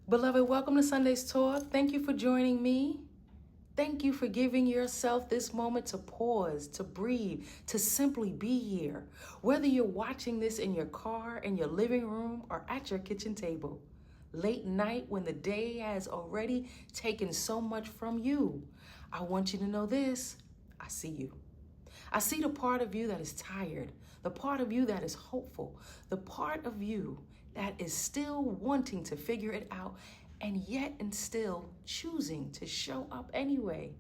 Beloved, welcome to Sunday's Talk. Thank you for joining me. Thank you for giving yourself this moment to pause, to breathe, to simply be here. Whether you're watching this in your car, in your living room, or at your kitchen table. Late night when the day has already taken so much from you. I want you to know this. I see you. I see the part of you that is tired, the part of you that is hopeful, the part of you that is still wanting to figure it out and yet and still choosing to show up anyway.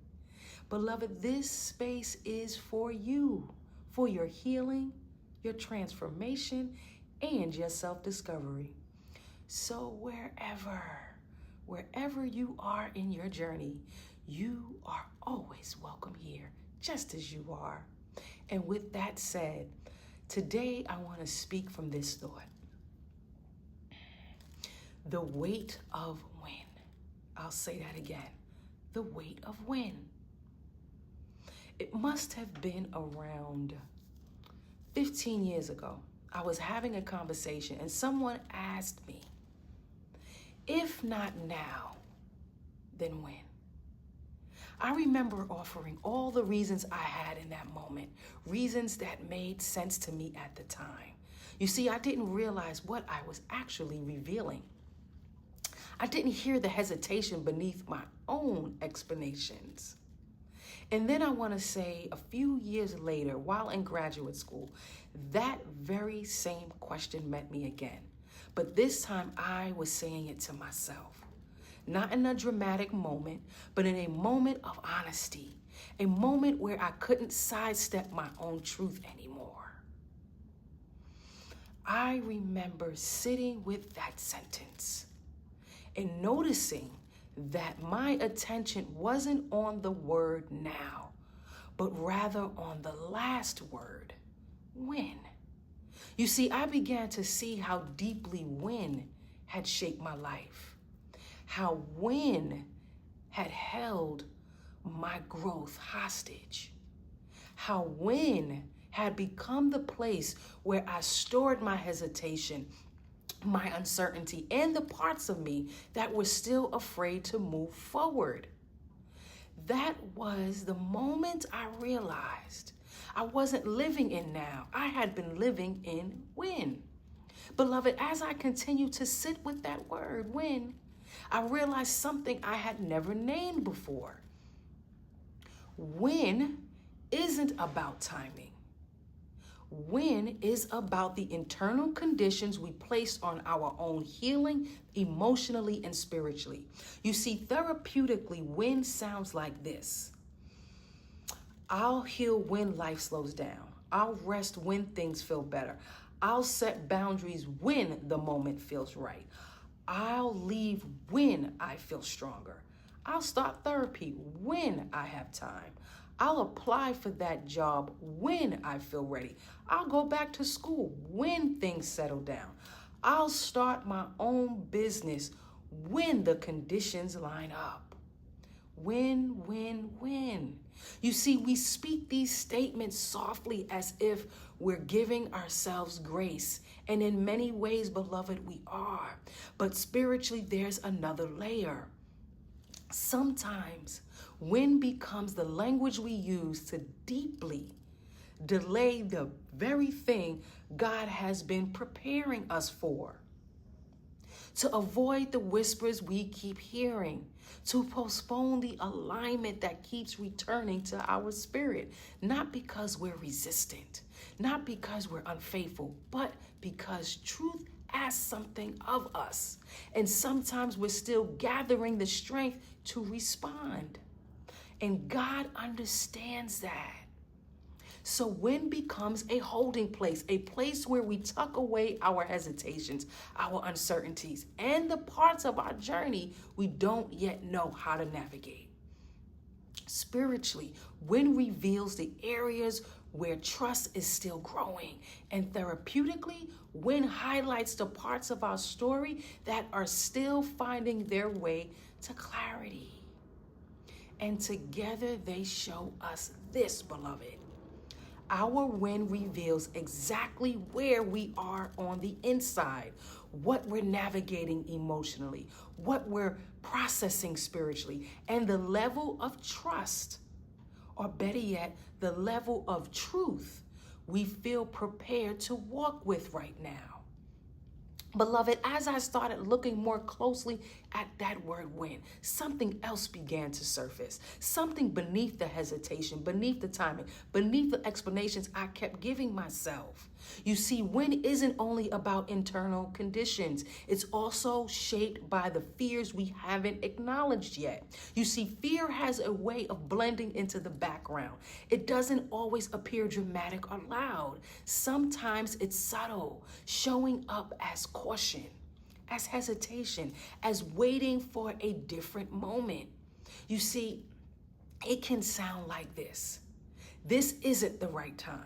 Beloved, this space is for you, for your healing, your transformation, and your self-discovery. So wherever you are in your journey, you are always welcome here, just as you are. And with that said, today I want to speak from this thought. The weight of when. I'll say that again. The weight of when. It must have been around 15 years ago. I was having a conversation and someone asked me, if not now, then when? I remember offering all the reasons I had in that moment, reasons that made sense to me at the time. You see, I didn't realize what I was actually revealing. I didn't hear the hesitation beneath my own explanations. And then I want to say a few years later, while in graduate school, that very same question met me again. But this time I was saying it to myself. Not in a dramatic moment, but in a moment of honesty. A moment where I couldn't sidestep my own truth anymore. I remember sitting with that sentence and noticing that my attention wasn't on the word now, but rather on the last word, when. You see, I began to see how deeply when had shaped my life, how when had held my growth hostage, how when had become the place where I stored my hesitation, my uncertainty, and the parts of me that were still afraid to move forward. That was the moment I realized I wasn't living in now. I had been living in when. Beloved, as I continue to sit with that word, when, I realized something I had never named before. When isn't about timing. When is about the internal conditions we place on our own healing, emotionally and spiritually. You see, therapeutically, when sounds like this. I'll heal when life slows down. I'll rest when things feel better. I'll set boundaries when the moment feels right. I'll leave when I feel stronger. I'll start therapy when I have time. I'll apply for that job when I feel ready. I'll go back to school when things settle down. I'll start my own business when the conditions line up. When. You see, we speak these statements softly as if we're giving ourselves grace. And in many ways, beloved, we are. But spiritually, there's another layer. Sometimes when becomes the language we use to deeply delay the very thing God has been preparing us for. To avoid the whispers we keep hearing, to postpone the alignment that keeps returning to our spirit, not because we're resistant, not because we're unfaithful, but because truth asks something of us. And sometimes we're still gathering the strength to respond. And God understands that. So when becomes a holding place, a place where we tuck away our hesitations, our uncertainties, and the parts of our journey we don't yet know how to navigate. Spiritually, when reveals the areas where trust is still growing, and therapeutically, when highlights the parts of our story that are still finding their way to clarity. And together they show us this, beloved. Our when reveals exactly where we are on the inside, what we're navigating emotionally, what we're processing spiritually, and the level of trust, or better yet, the level of truth we feel prepared to walk with right now. Beloved, as I started looking more closely at that word when, something else began to surface. Something beneath the hesitation, beneath the timing, beneath the explanations I kept giving myself. You see, when isn't only about internal conditions. It's also shaped by the fears we haven't acknowledged yet. You see, fear has a way of blending into the background. It doesn't always appear dramatic or loud. Sometimes it's subtle, showing up as caution, as hesitation, as waiting for a different moment. You see, it can sound like this. This isn't the right time.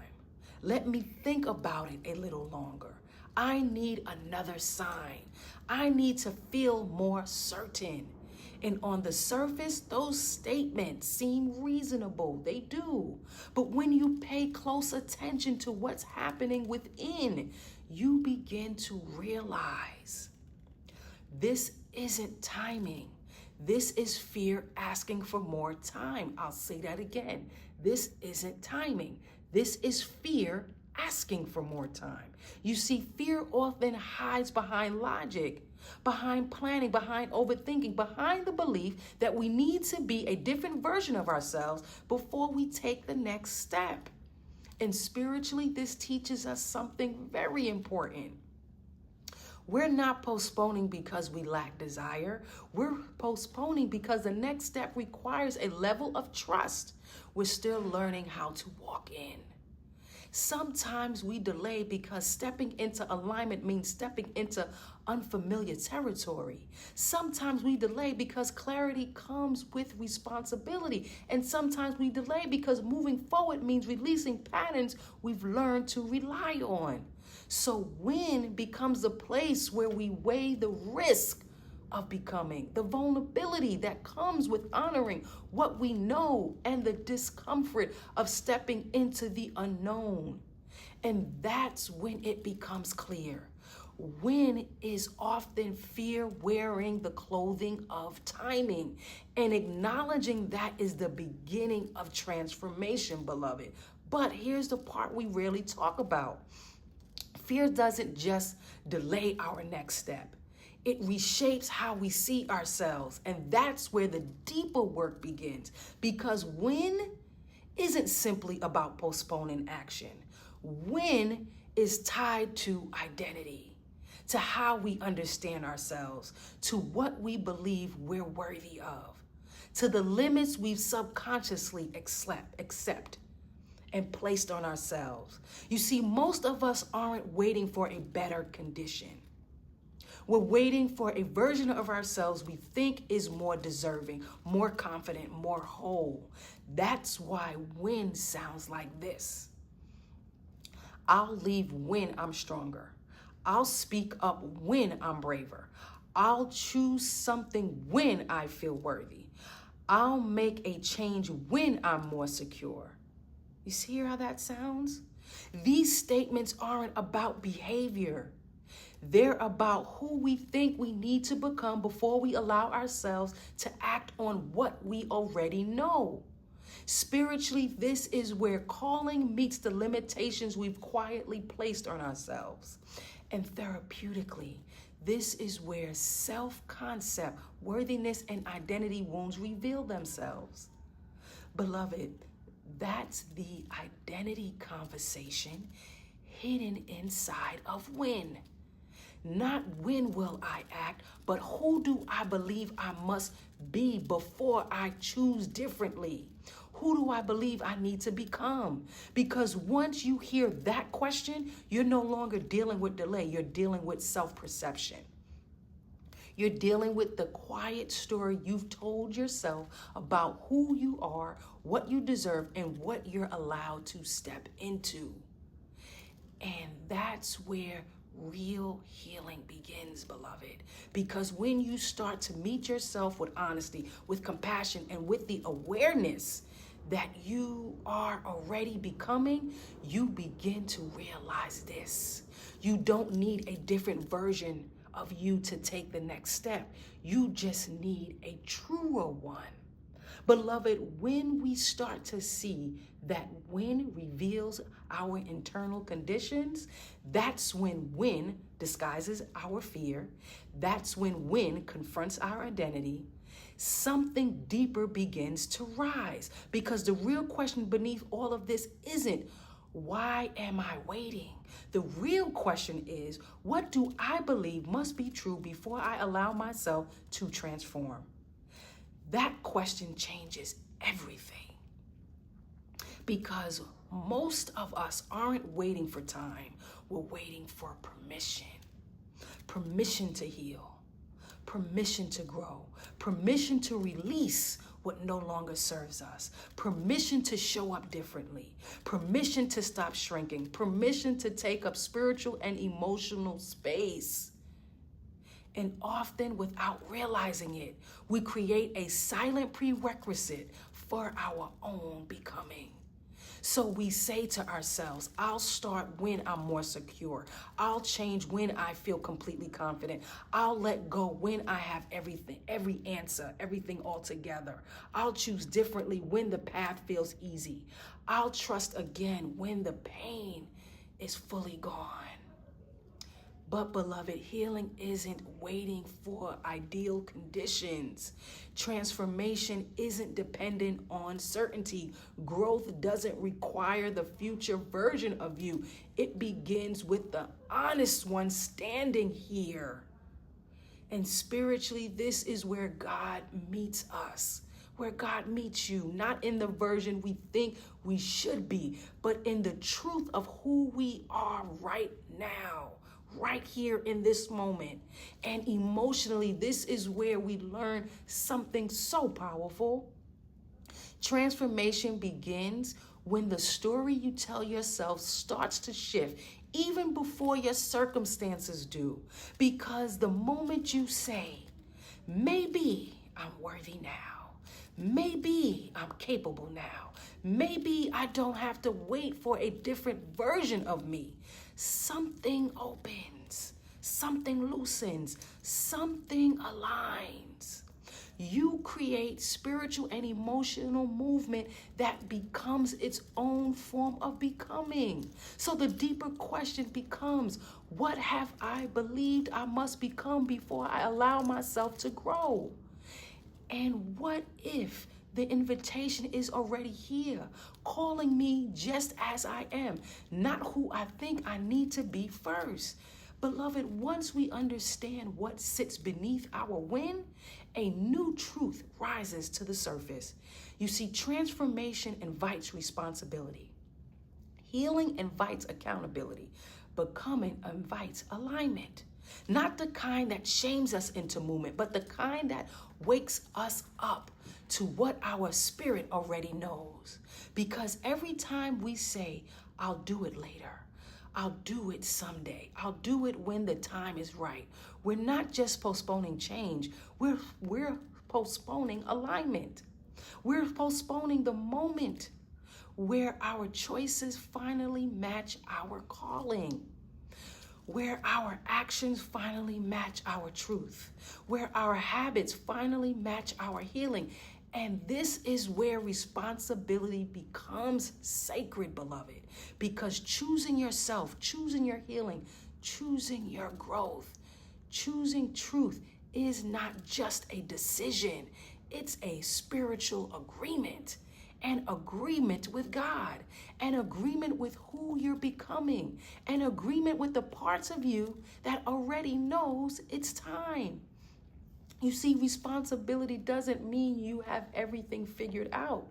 Let me think about it a little longer. I need another sign. I need to feel more certain. And on the surface, those statements seem reasonable. They do. But when you pay close attention to what's happening within, you begin to realize this isn't timing. This is fear asking for more time. I'll say that again. This isn't timing. This is fear asking for more time. You see, fear often hides behind logic, behind planning, behind overthinking, behind the belief that we need to be a different version of ourselves before we take the next step. And spiritually, this teaches us something very important. We're not postponing because we lack desire. We're postponing because the next step requires a level of trust we're still learning how to walk in. Sometimes we delay because stepping into alignment means stepping into unfamiliar territory. Sometimes we delay because clarity comes with responsibility. And sometimes we delay because moving forward means releasing patterns we've learned to rely on. So when becomes the place where we weigh the risk of becoming, the vulnerability that comes with honoring what we know, and the discomfort of stepping into the unknown. And that's when it becomes clear. When is often fear wearing the clothing of timing, and acknowledging that is the beginning of transformation, beloved. But here's the part we rarely talk about. Fear doesn't just delay our next step. It reshapes how we see ourselves. And that's where the deeper work begins. Because when isn't simply about postponing action. When is tied to identity, to how we understand ourselves, to what we believe we're worthy of, to the limits we've subconsciously accept and placed on ourselves. You see, most of us aren't waiting for a better condition. We're waiting for a version of ourselves we think is more deserving, more confident, more whole. That's why when sounds like this. I'll leave when I'm stronger. I'll speak up when I'm braver. I'll choose something when I feel worthy. I'll make a change when I'm more secure. You see how that sounds? These statements aren't about behavior. They're about who we think we need to become before we allow ourselves to act on what we already know. Spiritually, this is where calling meets the limitations we've quietly placed on ourselves. And therapeutically, this is where self-concept, worthiness, and identity wounds reveal themselves. Beloved, that's the identity conversation hidden inside of when. Not when will I act, but who do I believe I must be before I choose differently? Who do I believe I need to become? Because once you hear that question, you're no longer dealing with delay. You're dealing with self-perception. You're dealing with the quiet story you've told yourself about who you are, what you deserve, and what you're allowed to step into. And that's where real healing begins, beloved. Because when you start to meet yourself with honesty, with compassion, and with the awareness that you are already becoming, you begin to realize this. You don't need a different version of you to take the next step. You just need a truer one. Beloved, when we start to see that when reveals our internal conditions, that's when disguises our fear. That's when confronts our identity. Something deeper begins to rise, because the real question beneath all of this isn't, why am I waiting? The real question is, what do I believe must be true before I allow myself to transform? That question changes everything, because most of us aren't waiting for time. We're waiting for permission. Permission to heal, permission to grow, permission to release what no longer serves us, permission to show up differently, permission to stop shrinking, permission to take up spiritual and emotional space. And often, without realizing it, we create a silent prerequisite for our own becoming. So we say to ourselves, I'll start when I'm more secure. I'll change when I feel completely confident. I'll let go when I have everything, every answer, everything all together. I'll choose differently when the path feels easy. I'll trust again when the pain is fully gone. But beloved, healing isn't waiting for ideal conditions. Transformation isn't dependent on certainty. Growth doesn't require the future version of you. It begins with the honest one standing here. And spiritually, this is where God meets us, where God meets you, not in the version we think we should be, but in the truth of who we are right now. Right here in this moment. And emotionally, this is where we learn something so powerful. Transformation begins when the story you tell yourself starts to shift, even before your circumstances do. Because the moment you say, maybe I'm worthy now, maybe I'm capable now, maybe I don't have to wait for a different version of me, something opens, something loosens, something aligns. You create spiritual and emotional movement that becomes its own form of becoming. So the deeper question becomes, what have I believed I must become before I allow myself to grow? And what if the invitation is already here, calling me just as I am, not who I think I need to be first? Beloved, once we understand what sits beneath our win, a new truth rises to the surface. You see, transformation invites responsibility. Healing invites accountability. Becoming invites alignment. Not the kind that shames us into movement, but the kind that wakes us up to what our spirit already knows. Because every time we say, I'll do it later, I'll do it someday, I'll do it when the time is right, we're not just postponing change, we're postponing alignment. We're postponing the moment where our choices finally match our calling, where our actions finally match our truth, where our habits finally match our healing. And this is where responsibility becomes sacred, beloved, because choosing yourself, choosing your healing, choosing your growth, choosing truth is not just a decision, it's a spiritual agreement. An agreement with God, an agreement with who you're becoming, an agreement with the parts of you that already knows it's time. You see, responsibility doesn't mean you have everything figured out.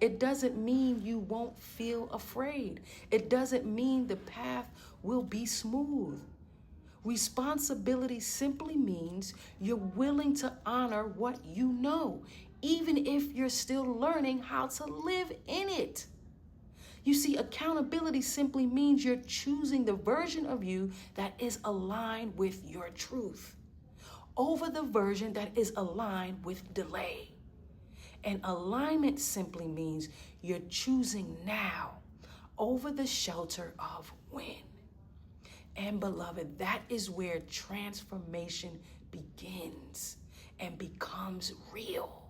It doesn't mean you won't feel afraid. It doesn't mean the path will be smooth. Responsibility simply means you're willing to honor what you know, even if you're still learning how to live in it. You see, accountability simply means you're choosing the version of you that is aligned with your truth over the version that is aligned with delay. And alignment simply means you're choosing now over the shelter of when. And beloved, that is where transformation begins and becomes real.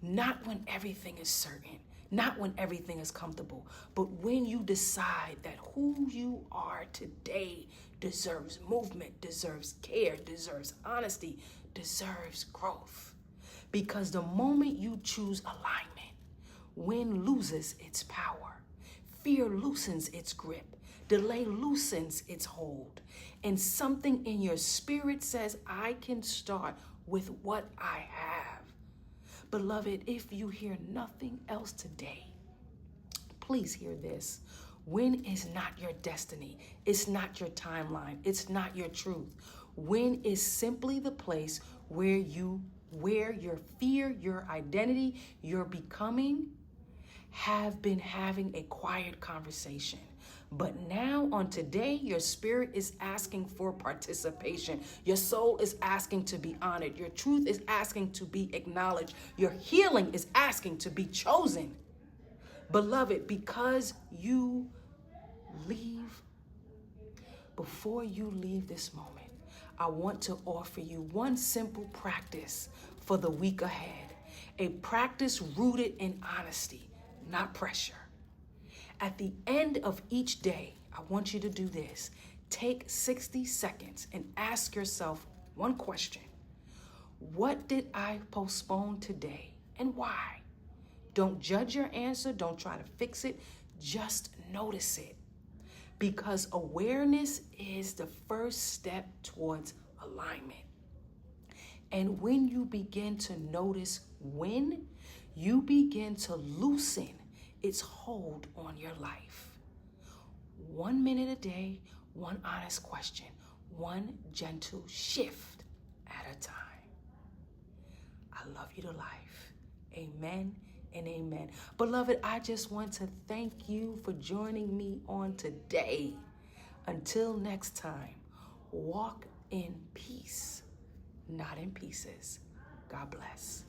Not when everything is certain, not when everything is comfortable, but when you decide that who you are today deserves movement, deserves care, deserves honesty, deserves growth. Because the moment you choose alignment, win loses its power, fear loosens its grip, delay loosens its hold, and something in your spirit says, I can start with what I have. Beloved, if you hear nothing else today, please hear this. Win is not your destiny. It's not your timeline. It's not your truth. Win is simply the place where your fear, your identity, your becoming have been having a quiet conversation. But now on today, your spirit is asking for participation. Your soul is asking to be honored. Your truth is asking to be acknowledged. Your healing is asking to be chosen. Beloved, because you leave, before you leave this moment, I want to offer you one simple practice for the week ahead. A practice rooted in honesty, not pressure. At the end of each day, I want you to do this. Take 60 seconds and ask yourself one question. What did I postpone today and why? Don't judge your answer. Don't try to fix it. Just notice it. Because awareness is the first step towards alignment. And when you begin to notice when, you begin to loosen its hold on your life. 1 minute a day, one honest question, one gentle shift at a time. I love you to life. Amen and amen. Beloved, I just want to thank you for joining me on today. Until next time, walk in peace, not in pieces. God bless.